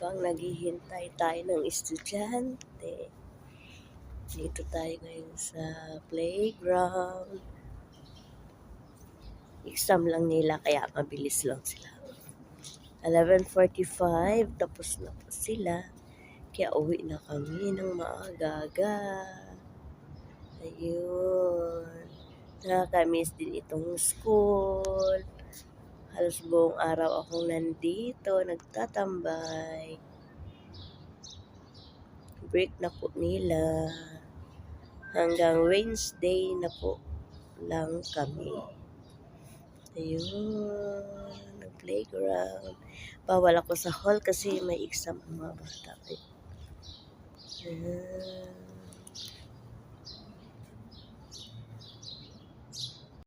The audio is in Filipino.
Habang naghihintay tayo ng estudyante, dito tayo ngayon sa playground. Exam lang nila kaya mabilis lang sila. 11:45, tapos na po sila. Kaya uwi na kami ng maaga-aga. Ayun. Nakakamiss din itong school. Halos buong araw akong nandito, nagtatambay. Break na po nila. Hanggang Wednesday na po lang kami. Ayun, playground. Bawal ako sa hall kasi may exam ang mga bata. Ayun.